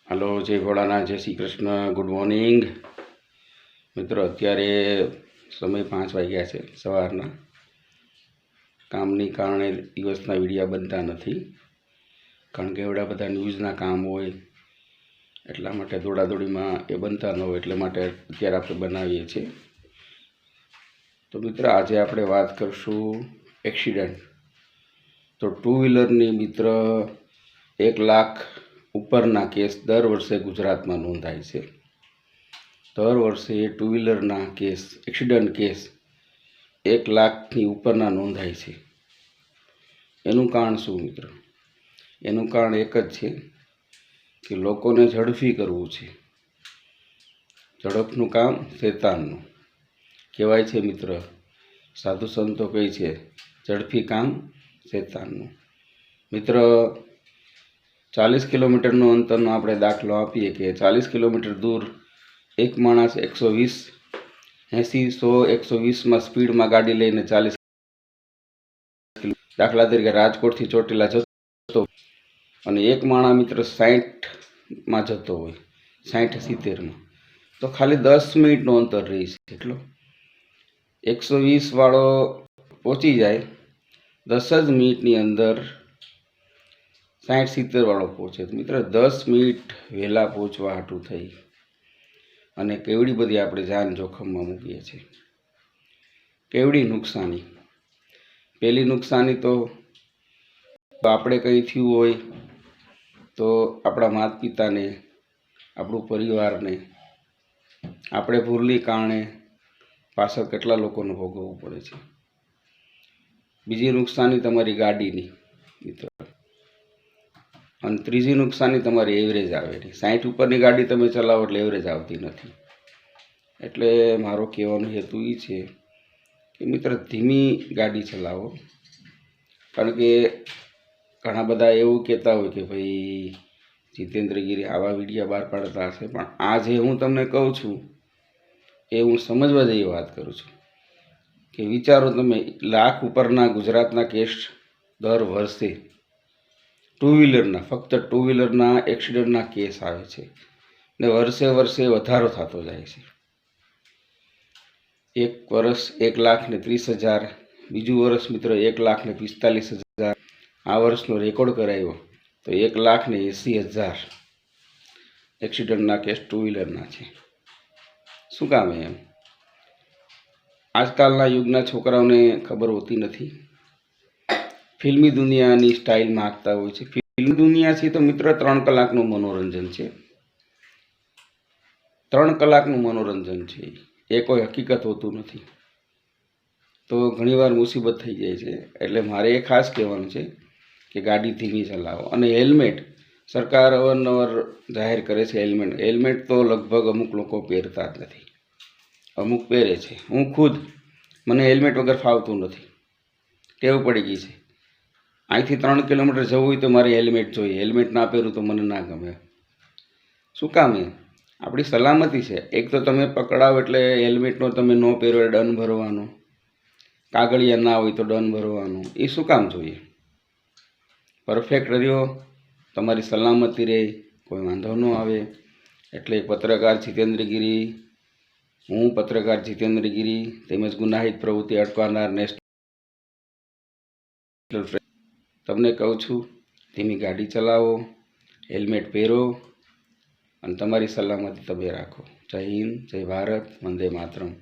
Hello, જય ભોળાનાથ, જય Shri Krishna, good morning મિત્રો. અત્યારે સમય 5 વાગ્યા છે સવારના. કામની કારણે દિવસના વિડીયા બનતા નથી, કારણ કે એવડા બધા ન્યૂઝના કામ હોય એટલા માટે દોડાદોડીમાં એ બનતા ન હોય, એટલે માટે અત્યારે આપણે બનાવીએ છીએ. તો મિત્ર, આજે આપણે વાત કરશું એક્સિડન્ટ. તો ટુ વ્હીલરની મિત્ર 1 લાખ ઉપરના કેસ દર વર્ષે ગુજરાતમાં નોંધાય છે. દર વર્ષે ટુ વ્હીલરના કેસ, એક્સિડન્ટ કેસ 1 લાખની ઉપરના નોંધાય છે. એનું કારણ શું મિત્ર? એનું કારણ એક જ છે કે લોકોને ઝડપી કરવું છે. ઝડપનું કામ શેતાનનું કહેવાય છે મિત્ર. સાધુ સંતો કહે છે ઝડપી કામ શેતાનનું. મિત્ર, 40 કિલોમીટરનો અંતરનો આપણે દાખલો આપીએ કે 40 કિલોમીટર દૂર એક માણસ 120, 80, 100, 120માં સ્પીડમાં ગાડી લઈને 40, દાખલા તરીકે રાજકોટથી ચોટીલા જતો, અને એક માણસ મિત્ર 60માં જતો હોય, 60, 70માં, તો ખાલી 10 મિનિટનું અંતર રહી છે. એટલો 120 વાળો પહોંચી જાય 10 જ મિનિટની અંદર, 60-70 વાળો પહોંચે. મિત્ર, 10 મિનિટ વહેલા પહોંચવા હાટું થઈ અને કેવડી બધી આપણે જાન જોખમમાં મૂકીએ છીએ. કેવડી નુકસાની. પહેલી નુકસાની તો આપણે કંઈ થયું હોય તો આપણા માતા પિતાને, આપણું પરિવારને, આપણે ભૂલની કારણે પાછળ કેટલા લોકોને ભોગવવું પડે છે. બીજી નુકસાની તમારી ગાડીની મિત્ર. અને ત્રીજી નુકસાની તમારી એવરેજ આવેલી. 60 ઉપરની ગાડી તમે ચલાવો એટલે એવરેજ આવતી નથી. એટલે મારો કહેવાનો હેતુ એ છે કે મિત્ર, ધીમી ગાડી ચલાવો. કારણ કે ઘણા બધા એવું કહેતા હોય કે ભાઈ જીતેન્દ્રગીરી આવા વિડીયા બહાર પાડતા હશે, પણ આ જે હું તમને કહું છું એ હું સમજવા જેવી વાત કરું છું. કે વિચારો તમે, 1 લાખ ઉપરના ગુજરાતના કેસ દર વર્ષે ટુ વ્હીલરના, ફક્ત ટુ વ્હીલરના એક્સિડન્ટના કેસ આવે છે ને વર્ષે વર્ષે વધારો થતો જાય છે. એક વર્ષ 1,30,000, બીજું વર્ષ મિત્ર 1,45,000, આ વર્ષનો રેકોર્ડ કરાયો તો 1,80,000 એક્સિડન્ટના કેસ ટુ વ્હીલરના છે. શું કામ એમ? આજકાલના યુગના છોકરાઓને ખબર હોતી નથી. ફિલ્મી દુનિયાની સ્ટાઇલ માગતા હોય છે. ફિલ્મી દુનિયા છે તો મિત્ર 3 કલાકનું મનોરંજન છે. 3 કલાકનું મનોરંજન છે, એ કોઈ હકીકત હોતું નથી. તો ઘણીવાર મુસીબત થઈ જાય છે. એટલે મારે એ ખાસ કહેવાનું છે કે ગાડી ધીમી ચલાવો. અને હેલ્મેટ સરકાર અવારનવાર જાહેર કરે છે. હેલ્મેટ તો લગભગ અમુક લોકો પહેરતા જ નથી, અમુક પહેરે છે. હું ખુદ, મને હેલ્મેટ વગર ફાવતું નથી, ટેવ પડી ગઈ છે. અહીંથી 3 કિલોમીટર જવું હોય તો મારે હેલ્મેટ જોઈએ. હેલ્મેટ ના પહેરું તો મને ના ગમે. શું કામ? એ આપણી સલામતી છે. એક તો તમે પકડાવો એટલે હેલ્મેટનો તમે ન પહેરો એટલે દંડ ભરવાનો, કાગળિયા ના હોય તો દંડ ભરવાનો. એ શું કામ જોઈએ? પરફેક્ટ રહ્યો, તમારી સલામતી રહે, કોઈ વાંધો ન આવે. એટલે પત્રકાર જીતેન્દ્રગીરી, હું પત્રકાર જીતેન્દ્રગીરી તેમજ ગુનાહિત પ્રવૃત્તિ અટકાવનાર નેશનલ તમને કહું છું, ધીમી ગાડી ચલાવો, હેલ્મેટ પહેરો અને તમારી સલામતી તમે રાખો. જય હિન્દ, જય ભારત, વંદે માતરમ.